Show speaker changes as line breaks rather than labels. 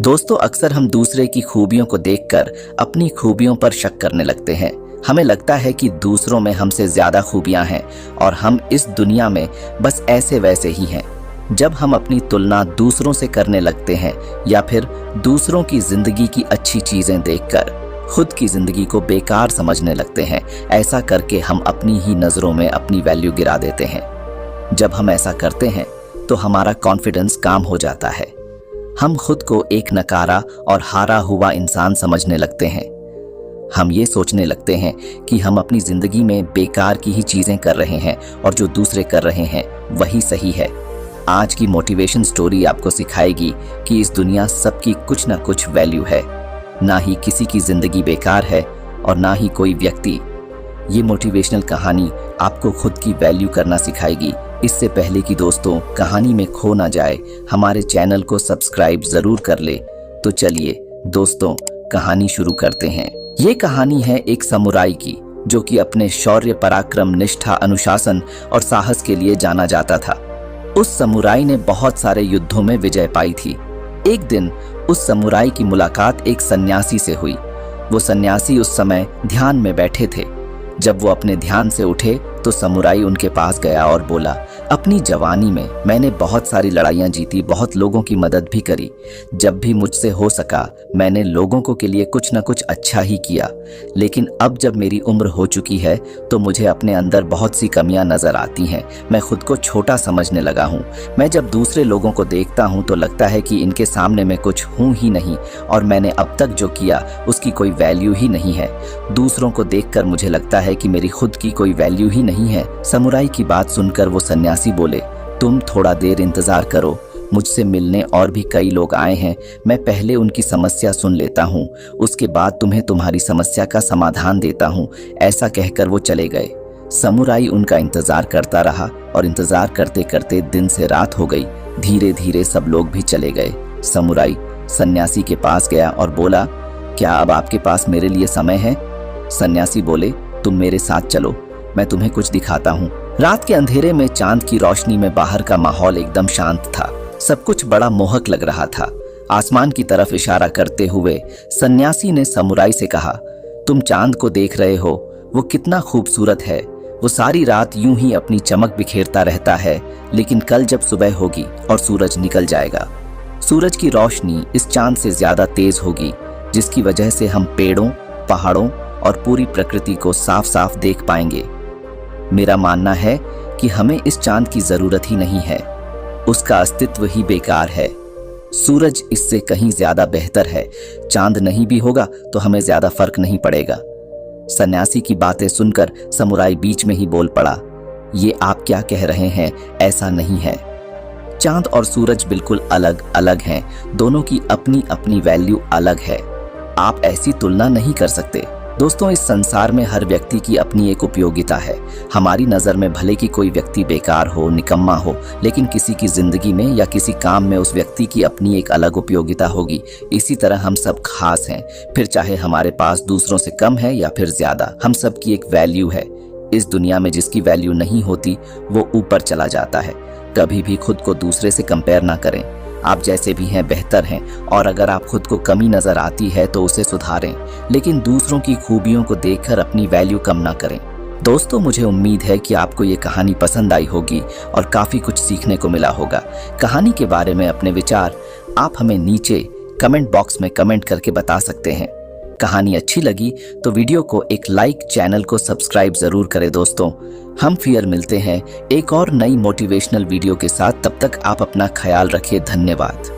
दोस्तों, अक्सर हम दूसरे की खूबियों को देखकर अपनी खूबियों पर शक करने लगते हैं। हमें लगता है कि दूसरों में हमसे ज्यादा खूबियां हैं और हम इस दुनिया में बस ऐसे वैसे ही हैं। जब हम अपनी तुलना दूसरों से करने लगते हैं या फिर दूसरों की जिंदगी की अच्छी चीजें देखकर खुद की जिंदगी को बेकार समझने लगते हैं, ऐसा करके हम अपनी ही नजरों में अपनी वैल्यू गिरा देते हैं। जब हम ऐसा करते हैं तो हमारा कॉन्फिडेंस कम हो जाता है। हम खुद को एक नकारा और हारा हुआ इंसान समझने लगते हैं। हम ये सोचने लगते हैं कि हम अपनी जिंदगी में बेकार की ही चीजें कर रहे हैं और जो दूसरे कर रहे हैं वही सही है। आज की मोटिवेशन स्टोरी आपको सिखाएगी कि इस दुनिया सबकी कुछ ना कुछ वैल्यू है, ना ही किसी की जिंदगी बेकार है और ना ही कोई व्यक्ति। ये मोटिवेशनल कहानी आपको खुद की वैल्यू करना सिखाएगी। इससे पहले कि दोस्तों कहानी में खो ना जाए, हमारे चैनल को सब्सक्राइब जरूर कर ले। तो चलिए दोस्तों कहानी शुरू करते हैं। ये कहानी है एक समुराई की, जो कि अपने शौर्य, पराक्रम, निष्ठा, अनुशासन और साहस के लिए जाना जाता था। उस समुराई ने बहुत सारे युद्धों में विजय पाई थी। एक दिन उस समुराई की मुलाकात एक सन्यासी से हुई। वो सन्यासी उस समय ध्यान में बैठे थे। जब वो अपने ध्यान से उठे तो समुराई उनके पास गया और बोला, अपनी जवानी में मैंने बहुत सारी लड़ाइयाँ जीती, बहुत लोगों की मदद भी करी। जब भी मुझसे हो सका मैंने लोगों को के लिए कुछ न कुछ अच्छा ही किया। लेकिन अब जब मेरी उम्र हो चुकी है तो मुझे अपने अंदर बहुत सी कमियां नजर आती हैं। मैं खुद को छोटा समझने लगा हूँ। मैं जब दूसरे लोगों को देखता हूँ तो लगता है कि इनके सामने मैं कुछ हूँ ही नहीं और मैंने अब तक जो किया उसकी कोई वैल्यू ही नहीं है। दूसरों को देखकर मुझे लगता है कि मेरी खुद की कोई वैल्यू ही नहीं है। समुराई की बात सुनकर वो सन्यासी बोले, तुम थोड़ा देर इंतजार करो, मुझसे मिलने और भी कई लोग आए हैं। मैं पहले उनकी समस्या सुन लेता हूँ, उसके बाद तुम्हें तुम्हारी समस्या का समाधान देता हूँ। ऐसा कहकर वो चले गए। समुराई उनका इंतजार करता रहा और इंतजार करते करते दिन से रात हो गई। धीरे धीरे सब लोग भी चले गए। समुराई सन्यासी के पास गया और बोला, क्या अब आपके पास मेरे लिए समय है? सन्यासी बोले, तुम मेरे साथ चलो, मैं तुम्हें कुछ दिखाता हूँ। रात के अंधेरे में चांद की रोशनी में बाहर का माहौल एकदम शांत था। सब कुछ बड़ा मोहक लग रहा था। आसमान की तरफ इशारा करते हुए सन्यासी ने समुराई से कहा, तुम चांद को देख रहे हो, वो कितना खूबसूरत है। वो सारी रात यूं ही अपनी चमक बिखेरता रहता है, लेकिन कल जब सुबह होगी और सूरज निकल जाएगा, सूरज की रोशनी इस चांद से ज्यादा तेज होगी, जिसकी वजह से हम पेड़ों, पहाड़ों और पूरी प्रकृति को साफ साफ देख पाएंगे। मेरा मानना है कि हमें इस चांद की जरूरत ही नहीं है, उसका अस्तित्व ही बेकार है। सूरज इससे कहीं ज्यादा बेहतर है। चांद नहीं भी होगा तो हमें ज्यादा फर्क नहीं पड़ेगा। सन्यासी की बातें सुनकर समुराई बीच में ही बोल पड़ा, ये आप क्या कह रहे हैं? ऐसा नहीं है। चांद और सूरज बिल्कुल अलग अलग हैं। दोनों की अपनी अपनी वैल्यू अलग है। आप ऐसी तुलना नहीं कर सकते। दोस्तों, इस संसार में हर व्यक्ति की अपनी एक उपयोगिता है। हमारी नज़र में भले कि कोई व्यक्ति बेकार हो, निकम्मा हो, लेकिन किसी की जिंदगी में या किसी काम में उस व्यक्ति की अपनी एक अलग उपयोगिता होगी। इसी तरह हम सब खास हैं, फिर चाहे हमारे पास दूसरों से कम है या फिर ज्यादा, हम सब की एक वैल्यू है। इस दुनिया में जिसकी वैल्यू नहीं होती वो ऊपर चला जाता है। कभी भी खुद को दूसरे से कंपेयर ना करें। आप जैसे भी हैं बेहतर हैं, और अगर आप खुद को कमी नजर आती है तो उसे सुधारें, लेकिन दूसरों की खूबियों को देखकर अपनी वैल्यू कम ना करें। दोस्तों, मुझे उम्मीद है कि आपको ये कहानी पसंद आई होगी और काफी कुछ सीखने को मिला होगा। कहानी के बारे में अपने विचार आप हमें नीचे कमेंट बॉक्स में कमेंट करके बता सकते हैं। कहानी अच्छी लगी तो वीडियो को एक लाइक, चैनल को सब्सक्राइब जरूर करें। दोस्तों, हम फिर मिलते हैं एक और नई मोटिवेशनल वीडियो के साथ। तब तक आप अपना ख्याल रखिए। धन्यवाद।